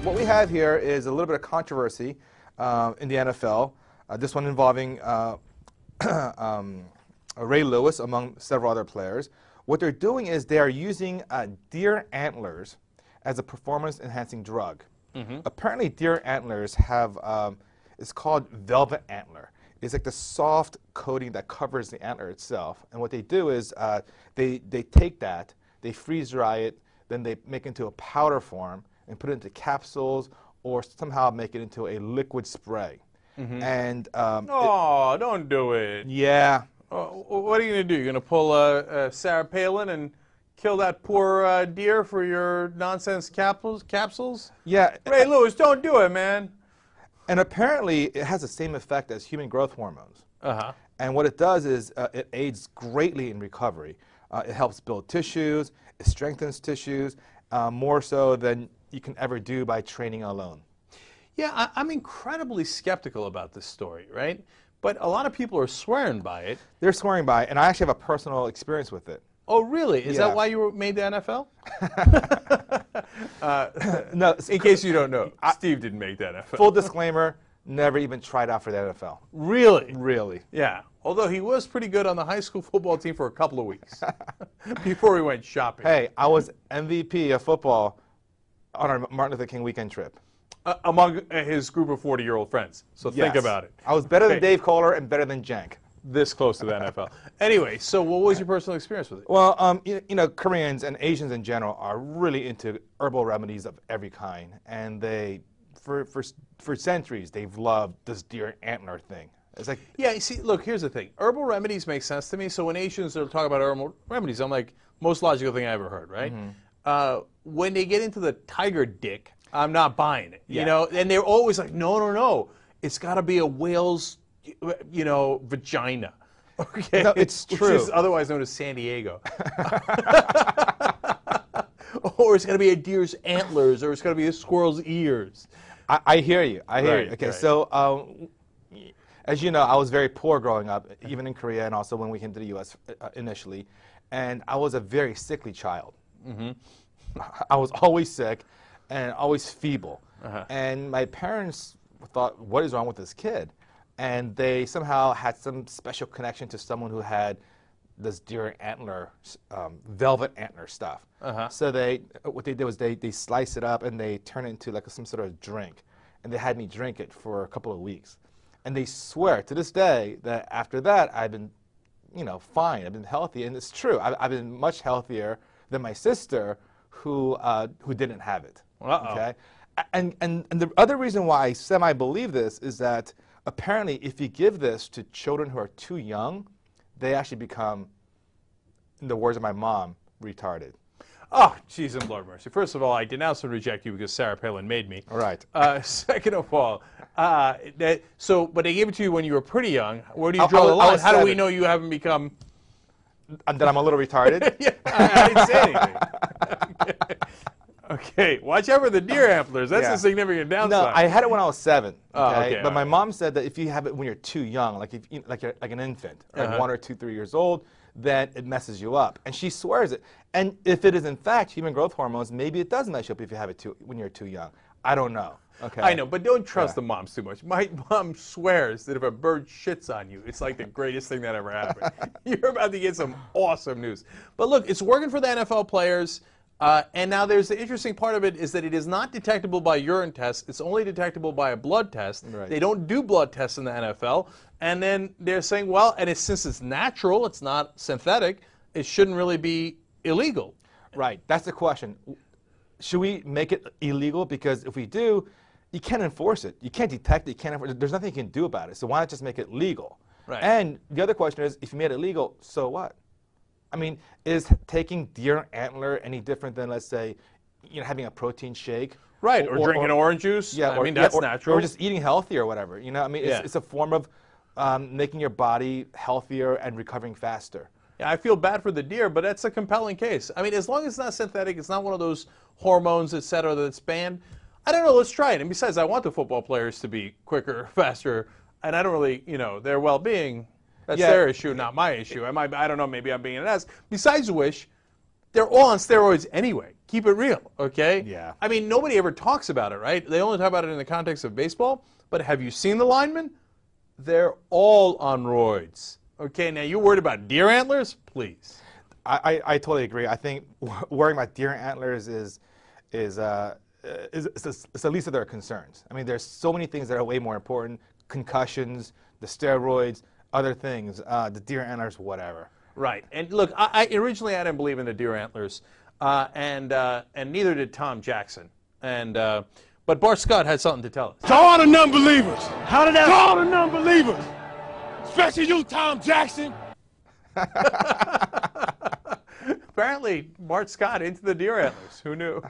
what we have here is a little bit of controversy in the NFL. This one involving Ray Lewis, among several other players. What they're doing is they are using deer antlers as a performance-enhancing drug. Apparently, deer antlers have, it's called velvet antler. It's like the soft coating that covers the antler itself. And what they do is they take that, they freeze dry it, then they make it into a powder form and put it into capsules or somehow make it into a liquid spray. And oh, don't do it. Yeah. What are you going to do? You're going to pull Sarah Palin and kill that poor deer for your nonsense capsules? Yeah. Ray Lewis, don't do it, man. And apparently, it has the same effect as human growth hormones. And what it does is it aids greatly in recovery. It helps build tissues. It strengthens tissues more so than you can ever do by training alone. Yeah, I'm incredibly skeptical about this story, right? But a lot of people are swearing by it. They're swearing by it, and I actually have a personal experience with it. Oh, really? Is Yeah. that why you made the NFL? No, In case you don't know, Steve didn't make the NFL. full disclaimer, never even tried out for the NFL. Really? Really. Yeah. Although he was pretty good on the high school football team for a couple of weeks before we went shopping. Hey, I was MVP of football on our Martin Luther King weekend trip. Among his group of 40-year-old friends. So think Yes. about it. I was better than Okay. Dave Kohler and better than Jank. This close to the NFL. Anyway, so what was your personal experience with it? Well, you know, Koreans and Asians in general are really into herbal remedies of every kind, and they, for centuries, they've loved this deer antler thing. It's like, Yeah, you see, look, here's the thing. Herbal remedies make sense to me. So when Asians are talking about herbal remedies, I'm like, most logical thing I ever heard, right? When they get into the tiger dick, I'm not buying it. You know, and they're always like, no, it's got to be a whale's, you know, vagina. Okay, No, it's Which true. is otherwise known as San Diego. Or it's got to be a deer's antlers, or it's got to be a squirrel's ears. I hear you. I hear Right, you. Okay, right. so as you know, I was very poor growing up, even in Korea, and also when we came to the U.S. Initially, and I was a very sickly child. I was always sick and always feeble. And my parents thought, what is wrong with this kid? And they somehow had some special connection to someone who had this deer antler, velvet antler stuff. So what they did was they slice it up and they turn it into like some sort of drink. And they had me drink it for a couple of weeks. And they swear to this day that after that I've been, you know, fine. I've been healthy. And it's true. I've been much healthier than my sister who didn't have it. Okay? And the other reason why I semi-believe this is that apparently if you give this to children who are too young, they actually become, in the words of my mom, retarded. Oh, jeez and Lord mercy. First of all, I denounce and reject you because Sarah Palin made me. All right. Second of all, but they gave it to you when you were pretty young. Where do you draw the line? was How do we 7. know you haven't become... And that I'm a little retarded? Yeah, I didn't say anything. Okay, watch out for the deer antlers. That's Yeah. a significant downside. No, I had it when I was 7. Oh, okay, but all my right. mom said that if you have it when you're too young, like like an infant, like 1 or 2, 3 years old, then it messes you up. And she swears it. And if it is in fact human growth hormones, maybe it does mess you up if you have it when you're too young. I don't know. Okay. I know, but don't trust the moms too much. My mom swears that if a bird shits on you, it's like the greatest thing that ever happened. You're about to get some awesome news. But look, it's working for the NFL players. And now there's the interesting part of it is that it is not detectable by urine tests. It's only detectable by a blood test. Right. They don't do blood tests in the NFL. And then they're saying, well, and since it's natural, it's not synthetic, it shouldn't really be illegal. Right. That's the question. Should we make it illegal? Because if we do, you can't enforce it. You can't detect it. You can't enforce it. There's nothing you can do about it. So why not just make it legal? Right. And the other question is, if you made it legal, so what? I mean, is taking deer antler any different than, let's say, you know, having a protein shake? Right, or drinking orange juice. Yeah, I mean, that's natural. Or just eating healthy or whatever. You know, I mean, it's a form of making your body healthier and recovering faster. Yeah, I feel bad for the deer, but that's a compelling case. I mean, as long as it's not synthetic, it's not one of those hormones, et cetera, that's banned. I don't know, let's try it. And besides, I want the football players to be quicker, faster, and I don't really, you know, their well-being, that's their issue, not my issue. I don't know, maybe I'm being an ass. Besides which, they're all on steroids anyway. keep it real, okay? Yeah. I mean, nobody ever talks about it, right? They only talk about it in the context of baseball. But have you seen the linemen? They're all on roids. Okay, now you're worried about deer antlers? Please. I totally agree. I think worrying about deer antlers is the least of their concerns. I mean, there's so many things that are way more important: concussions, the steroids, other things, the deer antlers, whatever. Right. And look, originally I didn't believe in the deer antlers, and neither did Tom Jackson. But Bart Scott had something to tell us. To all the non-believers. How did that? To all the non-believers. Especially you, Tom Jackson. Apparently, Bart Scott into the deer antlers. Who knew?